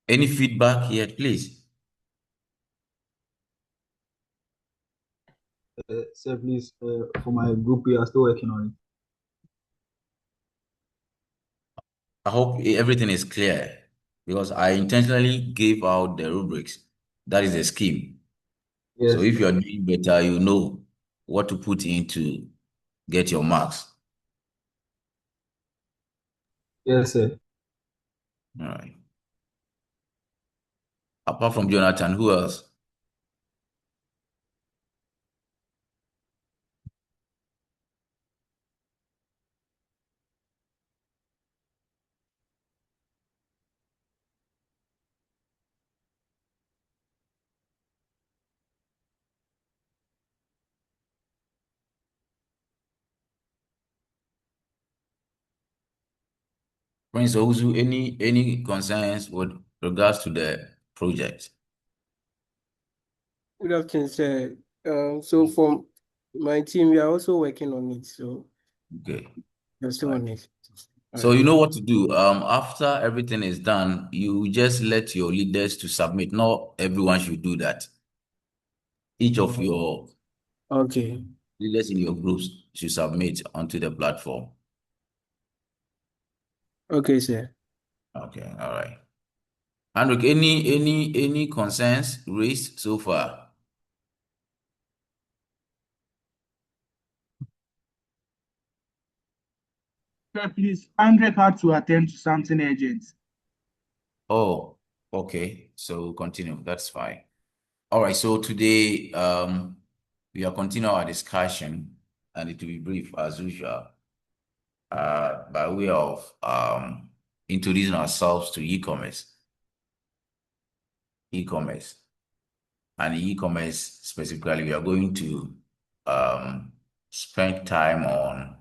Any feedback yet, please? Sir, please, for my group, we are still working on it. I hope everything is clear because I intentionally gave out the rubrics. That is the scheme. So Yes, if you're doing better, you know what to put in to get your marks. yes, sir. All right. Apart from Jonathan, who else? Prince Owusu, any concerns with regards to the project? Good afternoon, sir. So from my team, we are also working on it. So Okay. we're All still right. on it. All So right. you know what to do. After everything is done, you just let your leaders to submit. Not everyone should do that. Each of your Okay. leaders in your groups should submit onto the platform. Okay, sir. Okay, all right. Andrew, any concerns raised so far? Sir, please, Andre had to attend to something urgent. Oh, okay. So continue. That's fine. All right. So today, we are continuing our discussion, and it will be brief as usual. By way of introducing ourselves to e-commerce. E-commerce. And e-commerce specifically, we are going to spend time on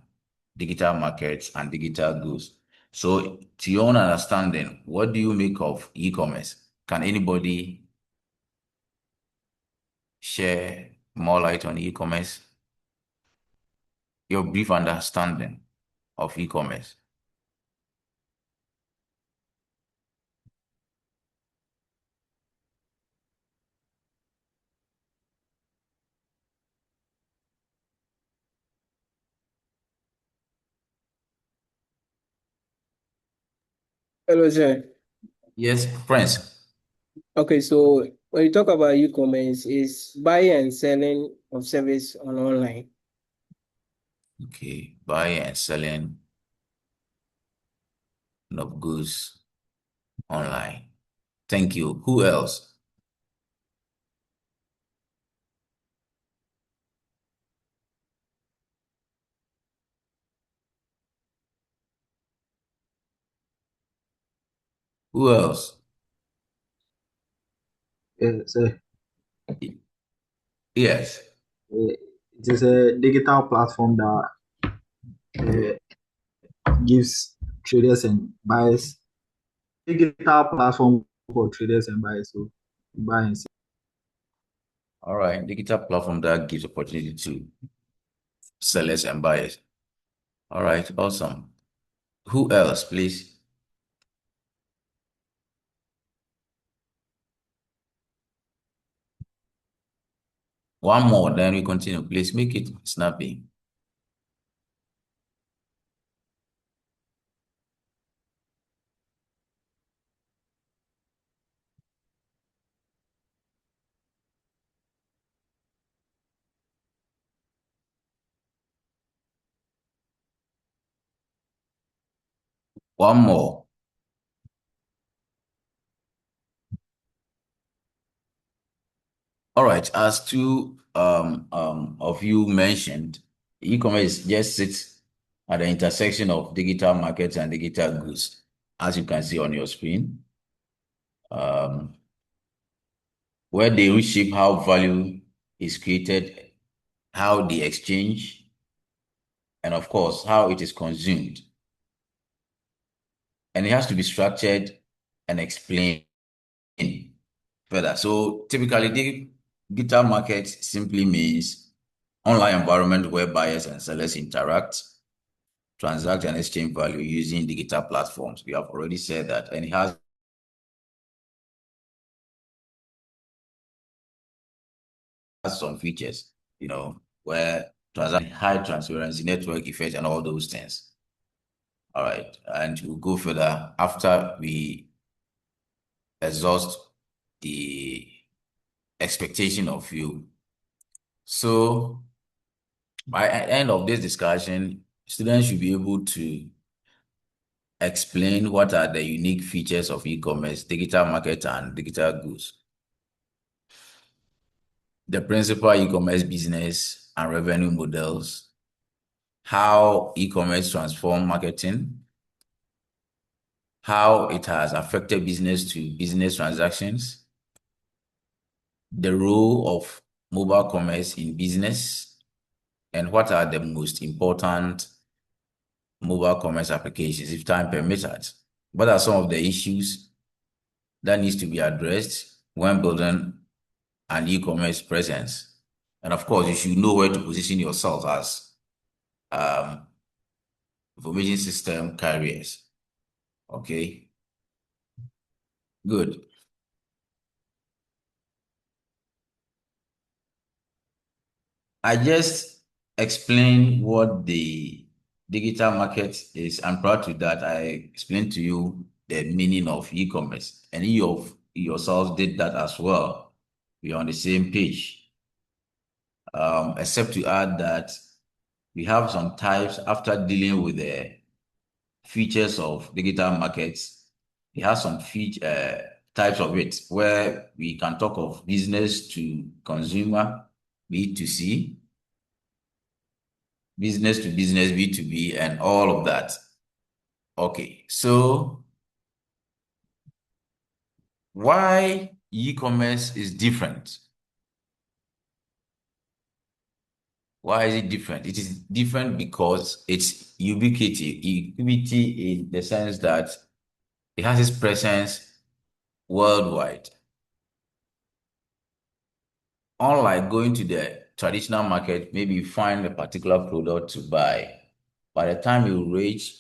digital markets and digital goods. So, to your own understanding, what do you make of e-commerce? Can anybody share more light on e-commerce? Your brief understanding of e-commerce. Hello, sir. Yes, Prince. Okay, so when you talk about e-commerce, is buying and selling of service on online. Okay, buying and selling of goods online. Thank you. Who else? Who else? Sir. Yes. It is a digital platform that gives traders and buyers digital platform for traders and buyers to buy and sell. All right. Digital platform that gives opportunity to sellers and buyers. All right. Awesome. Who else, please? One more, then we continue. Please make it snappy. One more. All right. As two of you mentioned, e-commerce just sits at the intersection of digital markets and digital goods, as you can see on your screen, um, where they reshape how value is created, how they exchange, and of course, how it is consumed. And it has to be structured and explained further. So typically, the digital market simply means online environment where buyers and sellers interact, transact, and exchange value using digital platforms. We have already said that, and it has some features, where transaction, high transparency, network effect, and all those things. All right, and we'll go further after we exhaust the expectation of you. So by the end of this discussion, students should be able to explain what are the unique features of e-commerce, digital market, and digital goods, the principal e-commerce business and revenue models, how e-commerce transform marketing, how it has affected business to business transactions, the role of mobile commerce in business, and what are the most important mobile commerce applications if time permitted. What are some of the issues that needs to be addressed when building an e-commerce presence? And of course, you should know where to position yourself as information system carriers. Okay, good. I just explained what the digital market is, and prior to that, I explained to you the meaning of e-commerce, and you yourselves did that as well. We're on the same page. Except to add that we have some types after dealing with the features of digital markets. We have some types of it where we can talk of business to consumer, B2C, business to business, B2B, and all of that. Okay, so why e-commerce is different? Why is it different? It is different because it's ubiquity. Ubiquity in the sense that it has its presence worldwide. Unlike going to the traditional market, maybe you find a particular product to buy. By the time you reach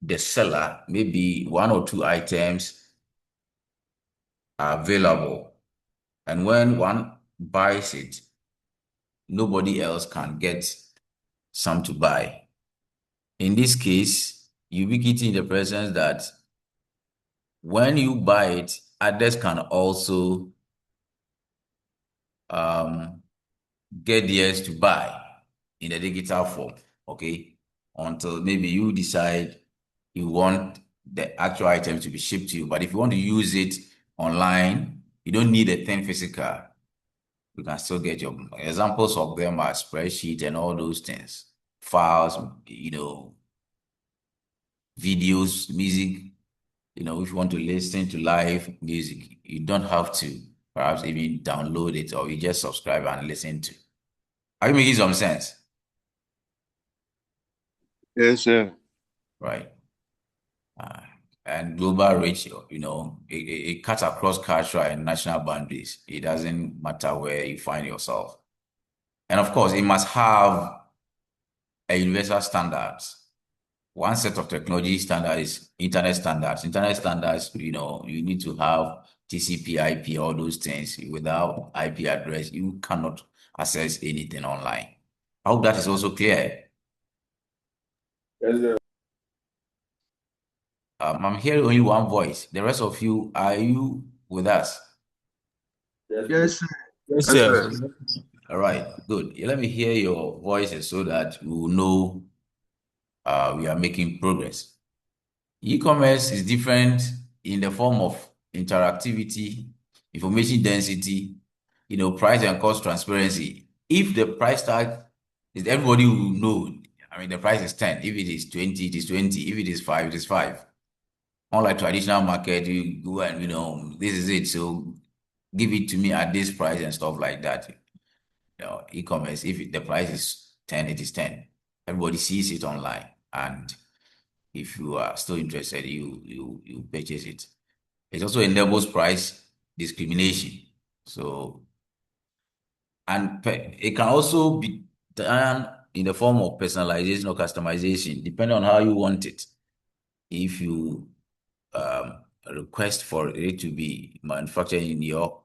the seller, maybe one or two items are available. And when one buys it, nobody else can get some to buy. In this case, ubiquity in the presence that when you buy it, others can also get theirs to buy in a digital form, okay? Until maybe you decide you want the actual item to be shipped to you. But if you want to use it online, you don't need a thing physical. You can still get your examples of them are spreadsheet and all those things, files, videos, music. If you want to listen to live music, you don't have to perhaps even download it, or you just subscribe and listen to. Are you making some sense? Yes, sir. Right. And global reach, it cuts across cultural and national boundaries. It doesn't matter where you find yourself. And of course, it must have a universal standards. One set of technology standard is internet standards. Internet standards, you need to have TCP, IP, all those things. Without IP address, you cannot access anything online. I hope that is also clear. Yes, sir. I'm hearing only one voice. The rest of you, are you with us? Yes, sir. Yes, sir. All right, good. Let me hear your voices so that we will know we are making progress. E-commerce is different in the form of interactivity, information density, price and cost transparency. If the price tag is, everybody will know. I mean, the price is 10. If it is 20, it is 20. If it is 5, it is 5. Unlike traditional market, you go and, this is it. So give it to me at this price and stuff like that. E-commerce, if the price is 10, it is 10. Everybody sees it online. And if you are still interested, you purchase it. It also enables price discrimination. So, and it can also be done in the form of personalization or customization, depending on how you want it. If you request for it to be manufactured in your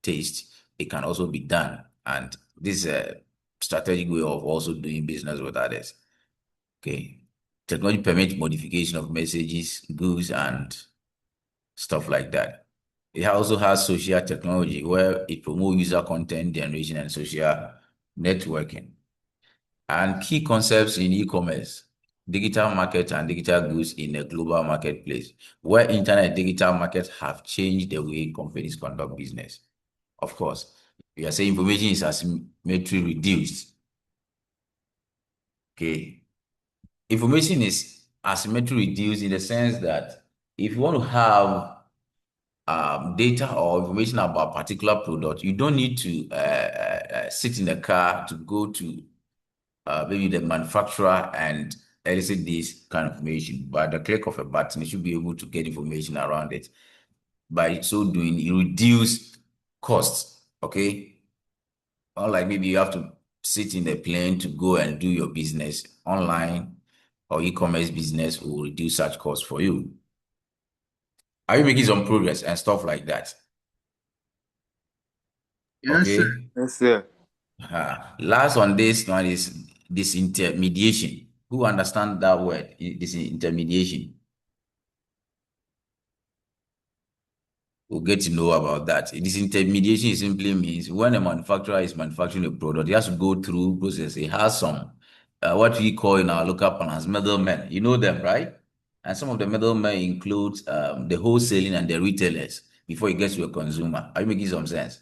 taste, it can also be done. And this is a strategic way of also doing business with others. Okay. Technology permits modification of messages, goods, and stuff like that. It also has social technology where it promotes user content generation and social networking. And key concepts in e-commerce, digital market and digital goods in a global marketplace, where internet digital markets have changed the way companies conduct business. Of course, we are saying information is asymmetry reduced. Okay. Information is asymmetry reduced in the sense that if you want to have data or information about a particular product, you don't need to sit in the car to go to maybe the manufacturer and elicit this kind of information. By the click of a button, you should be able to get information around it. By so doing, you reduce costs, okay? Unlike maybe you have to sit in a plane to go and do your business online or e-commerce business will reduce such costs for you. Are you making some progress and stuff like that? Yes, sir. Okay. Yes, sir. Last on this one is disintermediation. Who understand that word? Disintermediation. We'll get to know about that. Disintermediation simply means when a manufacturer is manufacturing a product, he has to go through process. It has some what we call in our local parlance middlemen. You know them, right? And some of the middlemen include the wholesaling and the retailers before it gets to a consumer. Are you making some sense?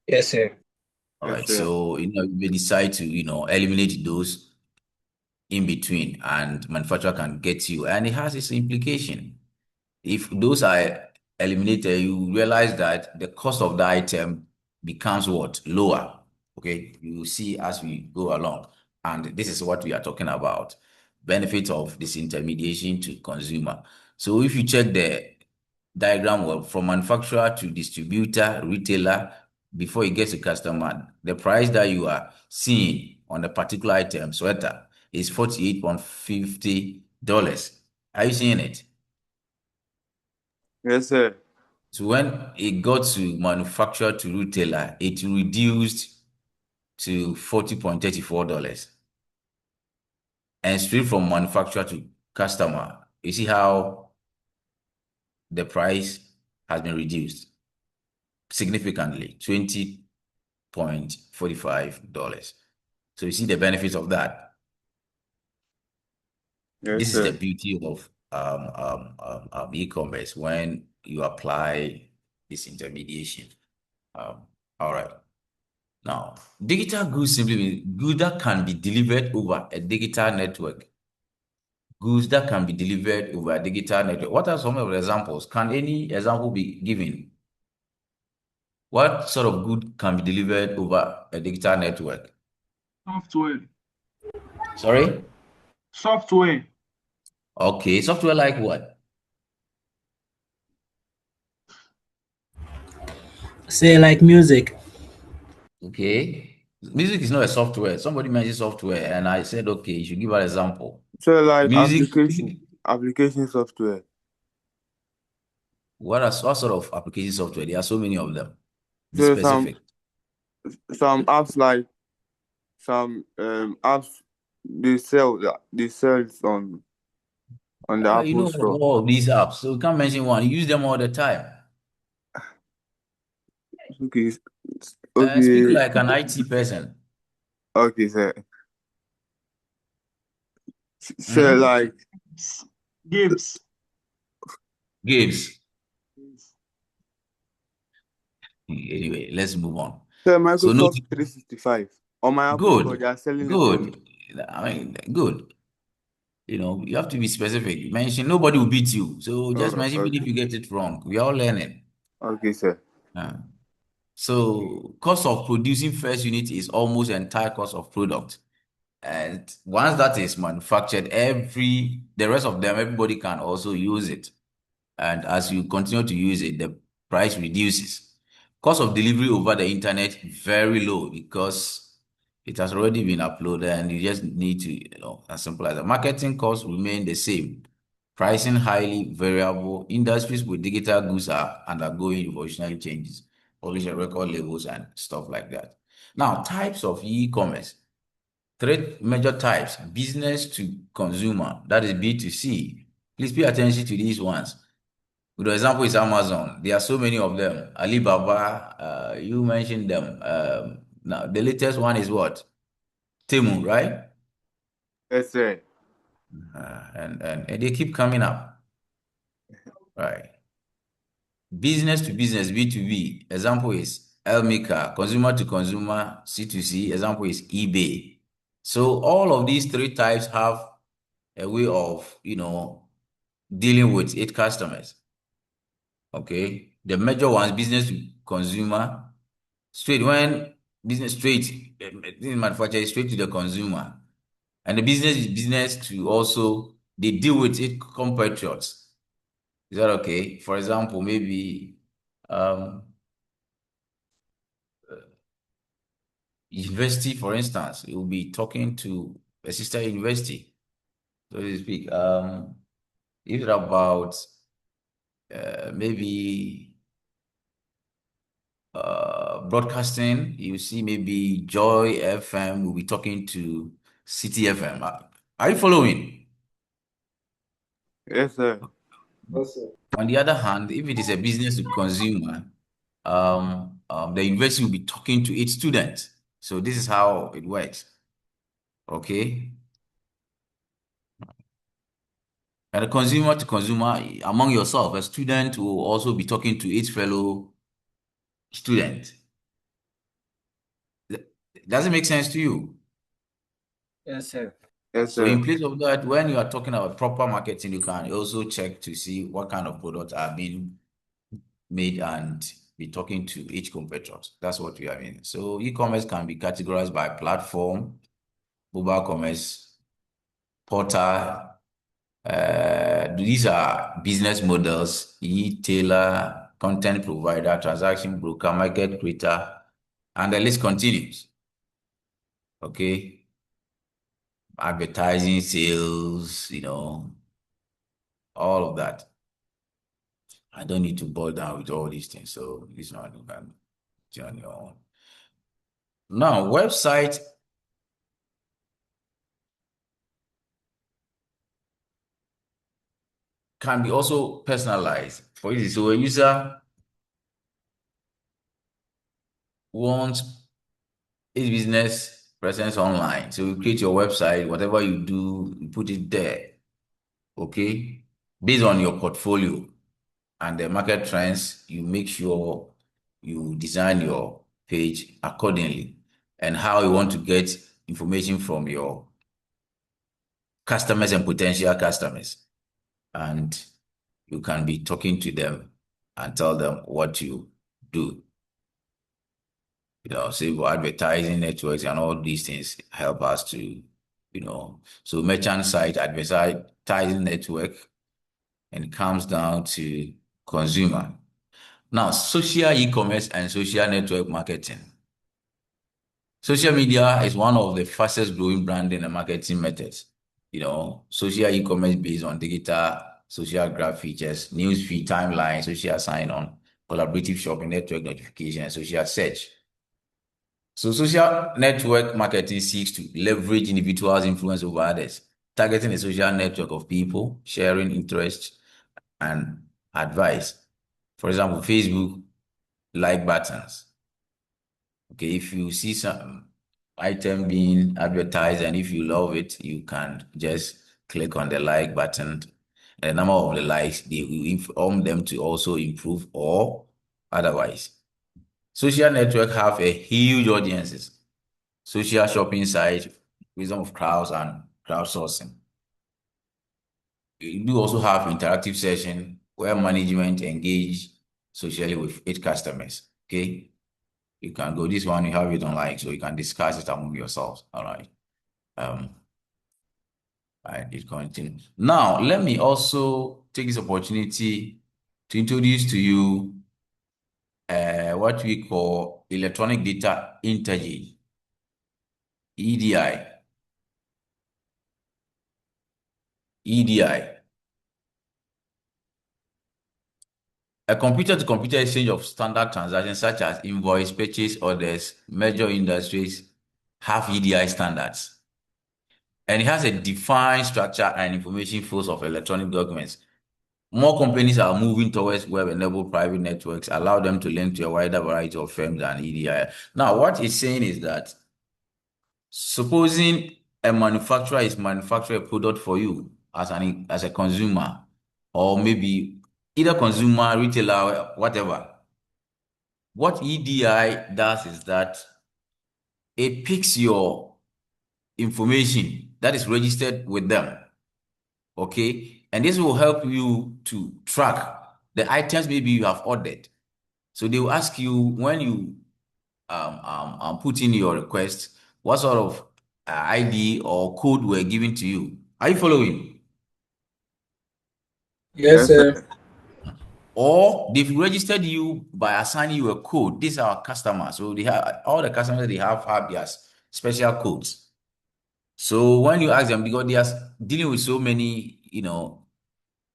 Yes, sir. All Yes, right. sir. So we decide to eliminate those in between, and manufacturer can get you, and it has its implication. If those are eliminated, you realize that the cost of the item becomes what? Lower. Okay, you see as we go along. And this is what we are talking about. Benefit of disintermediation to consumer. So if you check the diagram from manufacturer to distributor, retailer, before it gets to customer, the price that you are seeing on a particular item, sweater, is $48.50. Are you seeing it? Yes, sir. So when it got to manufacturer to retailer, it reduced to $40.34. And straight from manufacturer to customer, you see how the price has been reduced significantly, $20.45. So you see the benefits of that. Yes, This is the sir. beauty of e-commerce when you apply this intermediation. All right. Now, digital goods simply means goods that can be delivered over a digital network. Goods that can be delivered over a digital network. What are some of the examples? Can any example be given? What sort of good can be delivered over a digital network? Software. Sorry? Software. Okay, software like what? Say like music. Okay. Music is not a software. Somebody mentioned software, and I said, okay, you should give an example. So like Music, application software. what sort of application software? There are so many of them. Be So some specific. some apps like some apps they sell on the You Apple know Store. all of these apps, so you can't mention one. You use them all the time. Okay, Speak okay, like an IT person. okay, sir. So Hmm? like Games. Games. Games. Anyway, let's move on. so So no, Microsoft 365 on my Apple Store, good, they are selling it for me. good. I mean, good. You have to be specific. Mention nobody will beat you. So just Oh, mention even if okay, you get it wrong. We are all learning. okay, sir. Uh, so cost of producing first unit is almost entire cost of product. And once that is manufactured, the rest of them, everybody can also use it. And as you continue to use it, the price reduces. Cost of delivery over the internet, very low because it has already been uploaded and you just need to, as simple as that. Marketing costs remain the same. Pricing highly variable. Industries with digital goods are undergoing evolutionary changes. publish a record labels and stuff like that. Now, types of e-commerce. Three major types: business to consumer, that is B2C. Please pay attention to these ones. Good example is Amazon. There are so many of them. Alibaba, you mentioned them. Now, the latest one is what? Temu, right? Yes, sir. And they keep coming up, right? Business to business, B2B. Example is Elmica. Consumer to consumer, C2C. Example is eBay. So all of these three types have a way of, dealing with its customers. Okay. The major ones, business to consumer, straight when business straight, manufacturer is straight to the consumer. And the business is business to also, they deal with its compatriots. Is that okay? For example, maybe university, for instance, you will be talking to a sister university, so to speak. If it's about maybe broadcasting, you see maybe Joy FM will be talking to City FM. Are you following? Yes, sir. Also, On the other hand, if it is a business to consumer, the university will be talking to its students. So this is how it works. Okay. And a consumer to consumer, among yourself, a student will also be talking to its fellow student. Does it make sense to you? Yes, sir. Yes, So in sir. place of that, when you are talking about proper marketing, you can also check to see what kind of products are being made and be talking to each competitor. That's what we are in. So e-commerce can be categorized by platform, mobile commerce, portal. These are business models: e-tailer, content provider, transaction broker, market creator, and the list continues. Okay. Advertising, sales, all of that. I don't need to bore down with all these things. So this one you can do on your own. Now, website can be also personalized. For instance, so a user wants his business presence online. So you create your website, whatever you do, you put it there. Okay. Based on your portfolio and the market trends, you make sure you design your page accordingly and how you want to get information from your customers and potential customers. And you can be talking to them and tell them what you do. Say advertising networks and all these things help us to, so merchant site advertising network, and it comes down to consumer. Now, social e-commerce and social network marketing. Social media is one of the fastest growing branding and marketing methods. Social e-commerce based on digital social graph features, newsfeed, timeline, social sign-on, collaborative shopping, network notification, and social search. So social network marketing seeks to leverage individuals' influence over others, targeting a social network of people, sharing interests and advice. For example, Facebook like buttons. Okay, if you see some item being advertised and if you love it, you can just click on the like button. The number of the likes, they will inform them to also improve or otherwise. Social network have a huge audiences. Social shopping sites, wisdom of crowds and crowdsourcing. You do also have interactive session where management engage socially with its customers. Okay. You can go this one, you have it online, so you can discuss it among yourselves. All right. I did continue. Now, let me also take this opportunity to introduce to you what we call electronic data interchange, EDI. EDI. A computer-to-computer exchange of standard transactions such as invoice, purchase orders, major industries have EDI standards. And it has a defined structure and information flows of electronic documents. More companies are moving towards web-enabled private networks, allow them to link to a wider variety of firms than EDI. Now, what it's saying is that supposing a manufacturer is manufacturing a product for you as a consumer, or maybe either consumer, retailer, whatever, what EDI does is that it picks your information that is registered with them. Okay, and this will help you to track the items maybe you have ordered. So they will ask you when you put in your request, what sort of ID or code were given to you. Are you following? Yes, Yes, sir. sir. Or they've registered you by assigning you a code. These are our customers. So they have all the customers they have their special codes. So when you ask them, because they are dealing with so many,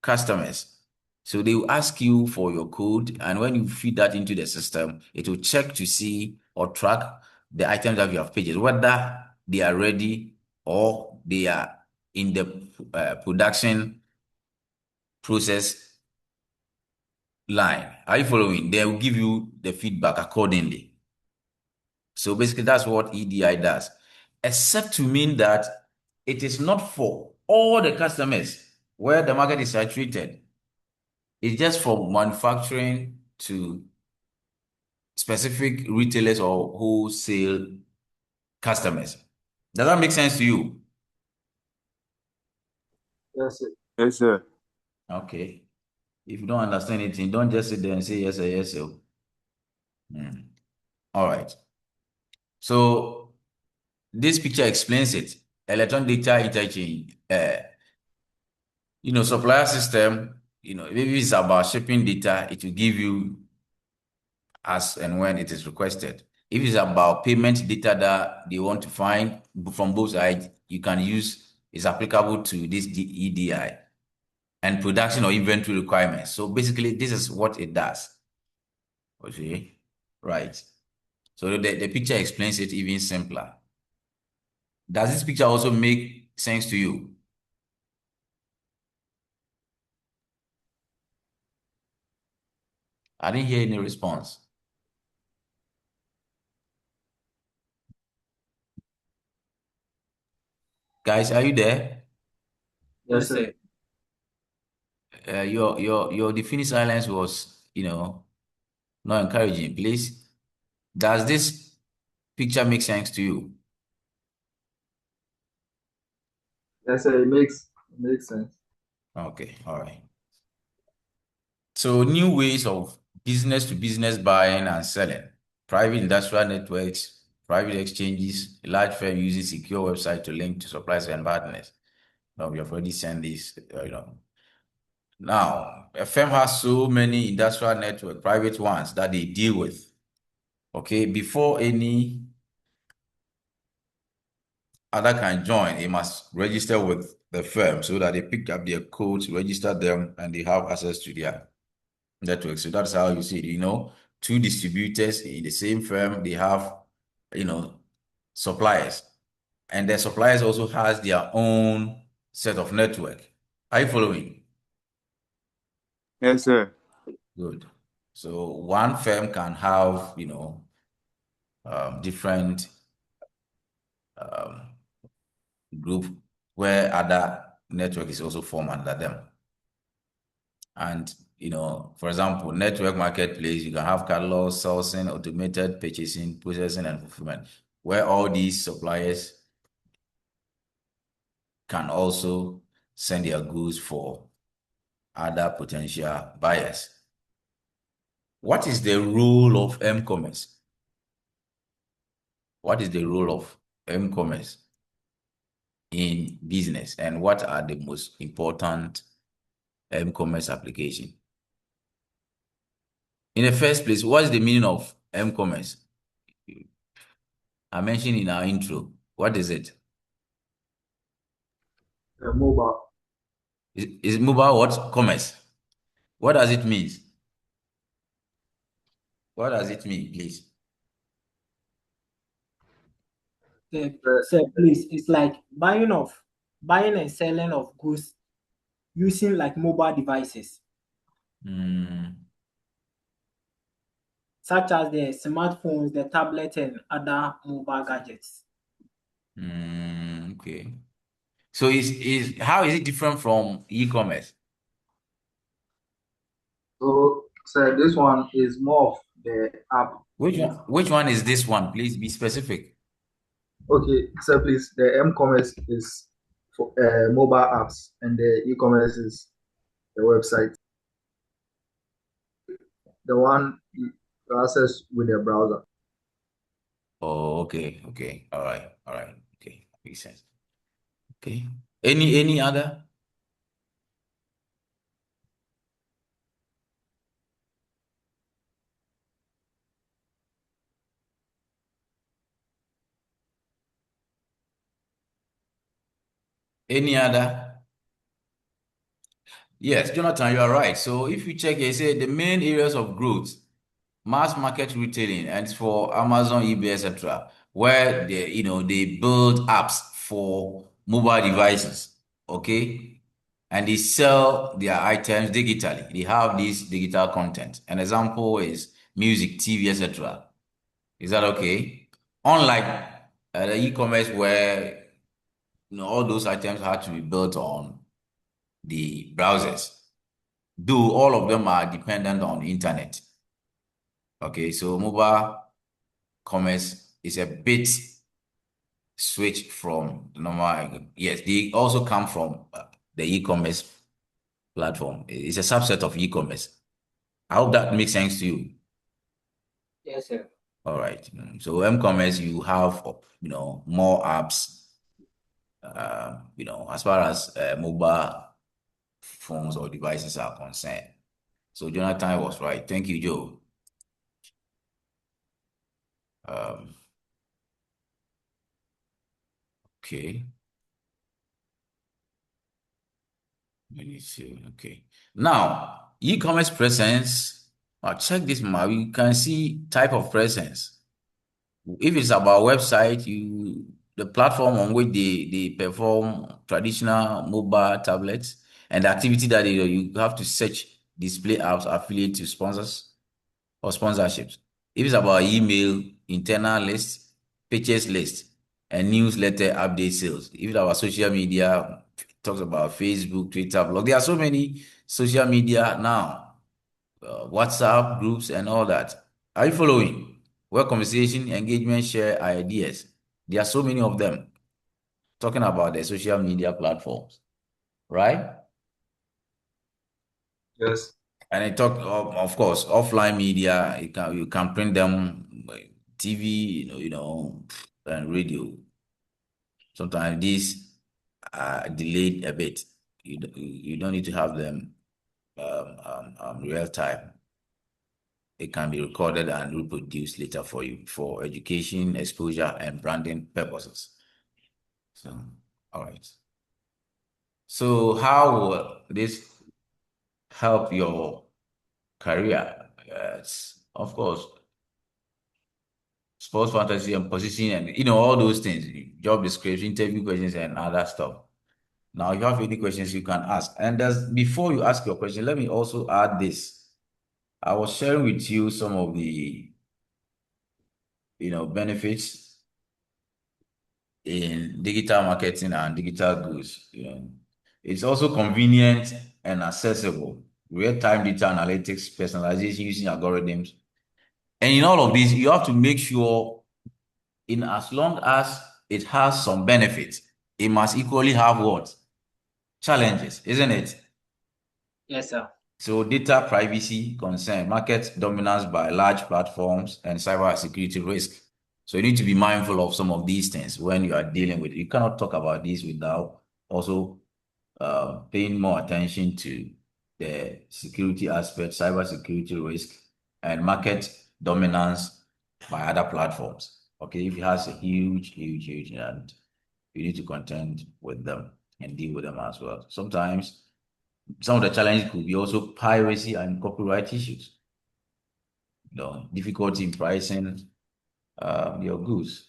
customers. So they will ask you for your code, and when you feed that into the system, it will check to see or track the items that you have purchased, whether they are ready or they are in the production process line. Are you following? They will give you the feedback accordingly. So basically, that's what EDI does, except to mean that it is not for all the customers where the market is saturated. It's just for manufacturing to specific retailers or wholesale customers. Does that make sense to you? Yes, sir. Yes, sir. Okay. If you don't understand anything, don't just sit there and say yes, sir, yes, sir. All right. So this picture explains it. Electronic data interchange. Supplier system, maybe it's about shipping data, it will give you as and when it is requested. If it's about payment data that they want to find from both sides, you can use, it's applicable to this EDI and production or inventory requirements. So basically, this is what it does. Okay, right. So the picture explains it even simpler. Does this picture also make sense to you? I didn't hear any response. Guys, are you there? Yes, sir. Your deafening silence was, not encouraging. Please, does this picture make sense to you? Yes, sir. It makes sense. Okay, all right. So new ways of business to business buying and selling, private industrial networks, private exchanges, a large firm using secure website to link to suppliers and partners. Now we have already sent this. Now, a firm has so many industrial network, private ones that they deal with. Okay, before any other can join, they must register with the firm so that they pick up their codes, register them, and they have access to their network. So that's how you see it. Two distributors in the same firm, they have, suppliers. And the suppliers also has their own set of network. Are you following? Yes, sir. Good. So one firm can have, different group where other network is also formed under them. And, for example, network marketplace, you can have catalog, sourcing, automated purchasing, processing, and fulfillment, where all these suppliers can also send their goods for other potential buyers. What is the role of m-commerce? What is the role of m-commerce in business, and what are the most important m-commerce application? In the first place, what is the meaning of m-commerce? I mentioned in our intro. What is it? Mobile. Is mobile what? Commerce. What does it mean? What does it mean, please? So please, it's like buying and selling of goods using like mobile devices such as the smartphones, the tablet, and other mobile gadgets. Okay. So how is it different from e-commerce? So, sir, this one is more of the app. Which one is this one? Please be specific. Okay, sir, please. The m-commerce is for mobile apps, and the e-commerce is the website. The one you access with the browser. Oh, okay, okay. All right, all right. Okay, makes sense. Okay. Any other? Any other? Yes, Jonathan, you are right. So if you check here, say the main areas of growth, mass market retailing, and it's for Amazon, eBay, etc., where they build apps for mobile devices, okay, and they sell their items digitally. They have this digital content. An example is music, TV, etc. Is that okay? Unlike the e-commerce where all those items had to be built on the browsers. Though all of them are dependent on internet. Okay, so mobile commerce is a bit switch from the normal. Yes, they also come from the e-commerce platform. It's a subset of e-commerce. I hope that makes sense to you. Yes, sir. All right. So m-commerce, you have more apps. As far as mobile phones or devices are concerned. So Jonathan was right. Thank you, Joe. Um, okay. Let me see. Okay. Now, e-commerce presence. Check this map. You can see type of presence. If it's about website, the platform on which they perform traditional mobile tablets and the activity that you have to search display apps affiliate to sponsors or sponsorships. If it's about email, internal list, purchase list, and newsletter update sales. If it's about social media, talks about Facebook, Twitter, blog. There are so many social media now, WhatsApp groups, and all that. Are you following? Where conversation, engagement, share ideas. There are so many of them talking about the social media platforms, right? Yes. And I talk of course, offline media. You can print them, like TV, and radio. Sometimes these are delayed a bit. You don't need to have them real time. It can be recorded and reproduced later for you for education, exposure, and branding purposes. So, all right. So, how will this help your career? Yes, of course, sports fantasy and positioning and all those things, job description, interview questions, and other stuff. Now, if you have any questions, you can ask. And before you ask your question, let me also add this. I was sharing with you some of the benefits in digital marketing and digital goods. It's also convenient and accessible. Real-time data analytics, personalization using algorithms. And in all of this, you have to make sure in as long as it has some benefits, it must equally have what? Challenges, isn't it? Yes, sir. So data privacy concern, market dominance by large platforms, and cyber security risk. So you need to be mindful of some of these things when you are dealing with it. You cannot talk about this without also paying more attention to the security aspect, cyber security risk, and market dominance by other platforms. Okay, if it has a huge, and you need to contend with them and deal with them as well. Sometimes some of the challenges could be also piracy and copyright issues. difficulty in pricing your goods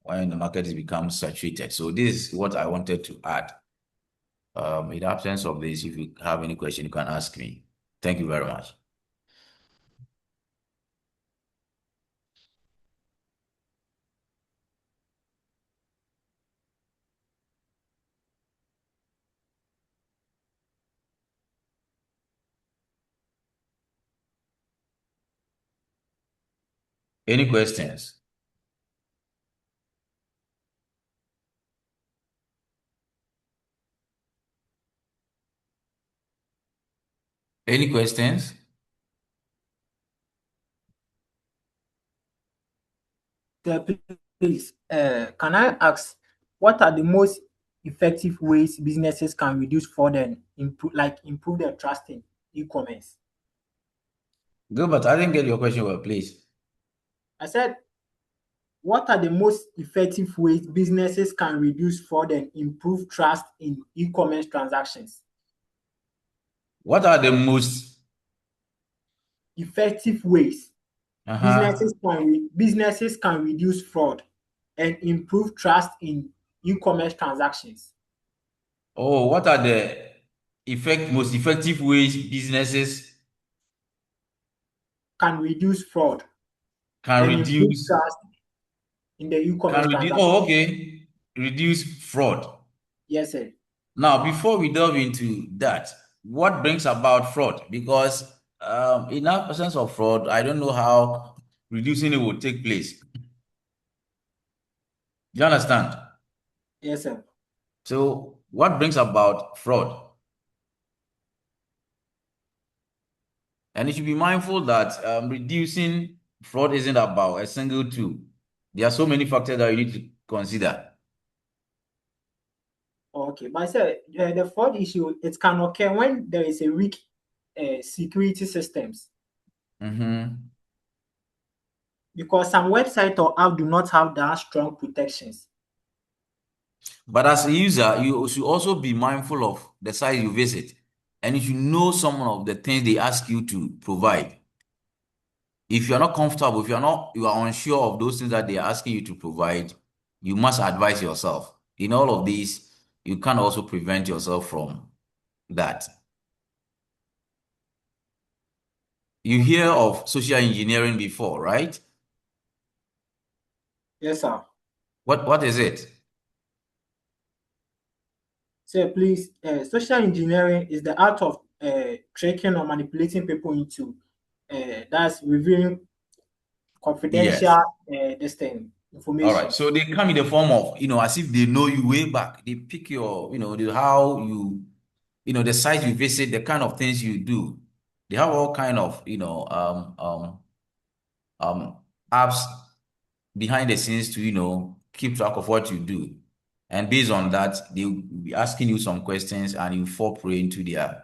when the market becomes saturated. So this is what I wanted to add. In the absence of this, if you have any question, you can ask me. Thank you very much. Any questions? Any questions? Please, can I ask, what are the most effective ways businesses can reduce fraud and improve their trust in e-commerce? Gilbert, I didn't get your question well, please. I said, what are the most effective ways businesses can reduce fraud and improve trust in e-commerce transactions? What are the most effective ways uh-huh. businesses can reduce fraud and improve trust in e-commerce transactions? Oh, what are the most effective ways businesses Can reduce fraud can and improve reduce trust in the e-commerce oh, transactions? okay, reduce fraud. Yes, sir. Now, before we delve into that, what brings about fraud? Because in absence of fraud, I don't know how reducing it will take place. Do you understand? Yes, sir. So, what brings about fraud? And you should be mindful that reducing fraud isn't about a single tool. There are so many factors that you need to consider. Okay, but sir, the fraud issue, it can occur when there is a weak security systems, because some website or app do not have that strong protections. But as a user, you should also be mindful of the site you visit. And you should know some of the things they ask you to provide. If you're not comfortable, if you are unsure of those things that they're asking you to provide, you must advise yourself. In all of these, you can also prevent yourself from that. You hear of social engineering before, right? Yes, sir. What is it? So please, social engineering is the art of tricking or manipulating people into that's revealing confidential Yes. this thing All right. information. So they come in the form of, as if they know you way back. They pick your, how you, the site you visit, the kind of things you do. They have all kind of, um, apps behind the scenes to, keep track of what you do. And based on that, they'll be asking you some questions and you fall prey into their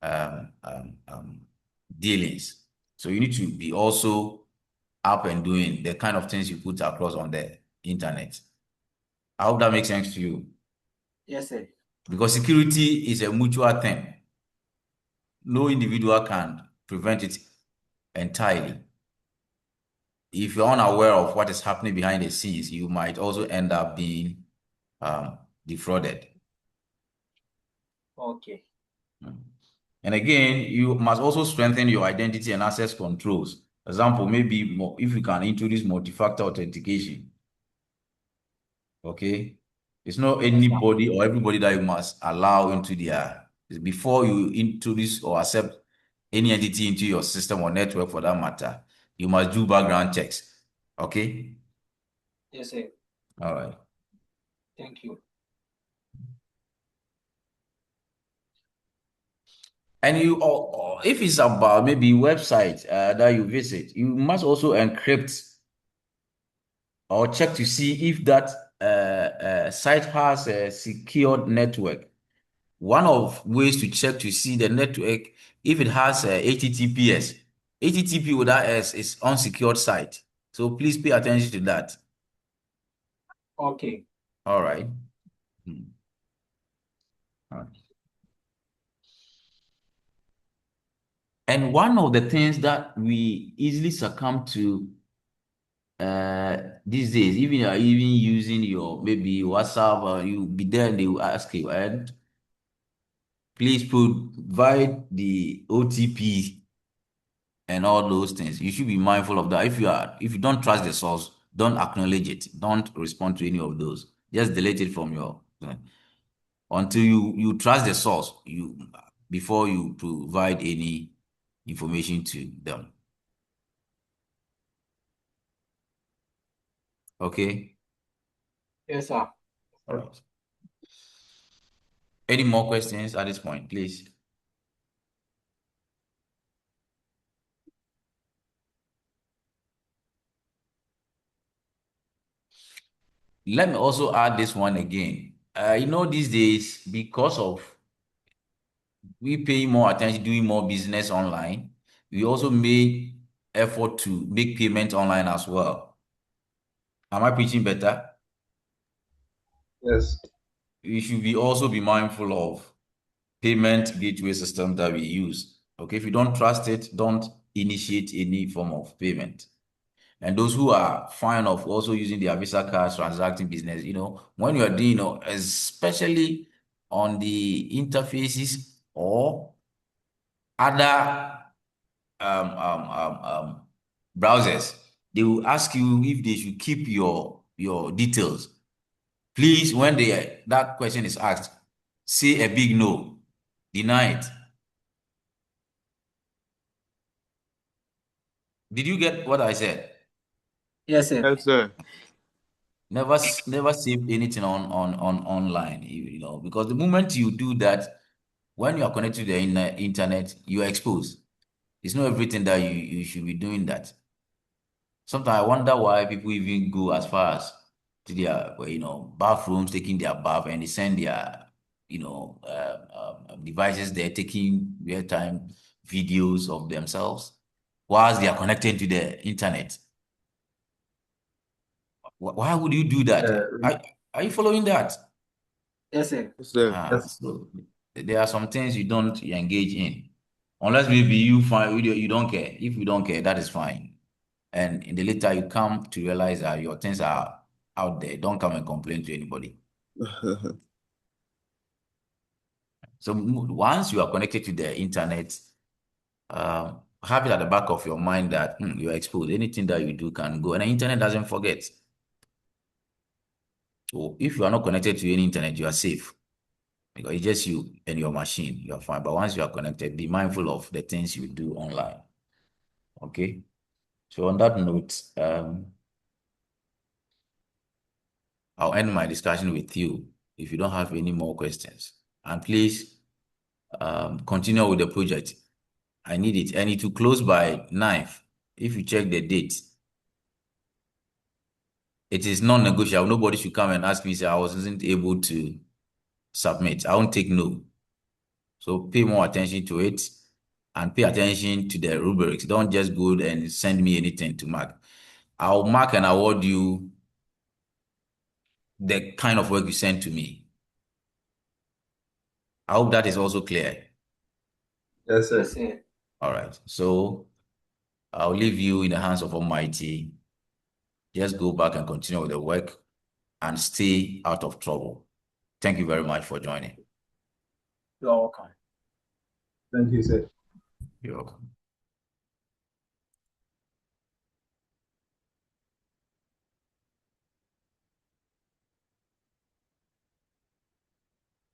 um, um, um, dealings. So you need to be also up and doing the kind of things you put across on the internet. I hope that makes sense to you. Yes, sir. Because security is a mutual thing. No individual can prevent it entirely. If you're unaware of what is happening behind the scenes, you might also end up being defrauded. Okay. And again, you must also strengthen your identity and access controls. Example, maybe if you can introduce multi-factor authentication. Okay, it's not Yes, sir. anybody or everybody that you must allow into their before you introduce or accept any entity into your system or network for that matter, you must do background checks. Okay. Yes, sir. All right. Thank you. And if it's about maybe website that you visit, you must also encrypt or check to see if that site has a secured network. One of ways to check to see the network, if it has HTTPS, HTTP without S is unsecured site. So please pay attention to that. Okay. All right. All right. And one of the things that we easily succumb to these days, even you are even using your maybe WhatsApp, or you be there and they will ask you, and please provide the OTP and all those things. You should be mindful of that. If you don't trust the source, don't acknowledge it. Don't respond to any of those. Just delete it from your until you trust the source before you provide any information to them. Okay? Yes, sir. All right. Any more questions at this point, please? Let me also add this one again. These days, because of we pay more attention, doing more business online, we also make effort to make payment online as well. Am I preaching better? Yes. We should also be mindful of payment gateway system that we use. Okay, if you don't trust it, don't initiate any form of payment. And those who are fine of also using their Visa cards transacting business, when you are doing, especially on the interfaces or other browsers, they will ask you if they should keep your details. Please, when that question is asked, say a big no, deny it. Did you get what I said? Yes, sir. Yes, sir. Never save anything on online, because the moment you do that, when you are connected to the internet, you are exposed. It's not everything that you should be doing that. Sometimes I wonder why people even go as far as to their, bathrooms, taking their bath, and they send their, devices there, taking real-time videos of themselves whilst they are connected to the internet. Why would you do that? Are you following that? Yes, sir. Yes, sir. Yes. So there are some things you don't engage in, unless maybe you don't care. If you don't care, that is fine. And in the later you come to realize that your things are out there. Don't come and complain to anybody. So once you are connected to the internet, have it at the back of your mind that you are exposed. Anything that you do can go, and the internet doesn't forget. So if you are not connected to any internet, you are safe. Because it's just you and your machine, you're fine. But once you are connected, be mindful of the things you do online. Okay. So on that note, I'll end my discussion with you if you don't have any more questions. And please continue with the project. I need it. And it will close by 9th. If you check the date, it is non-negotiable. Nobody should come and ask me, say I wasn't able to submit. I won't take no. So pay more attention to it and pay attention to the rubrics. Don't just go and send me anything to mark. I'll mark and award you the kind of work you send to me. I hope that is also clear. Yes, sir. Yes, sir. All right. So I'll leave you in the hands of Almighty. Just go back and continue with the work and stay out of trouble. Thank you very much for joining. You're welcome. Thank you, sir. You're welcome.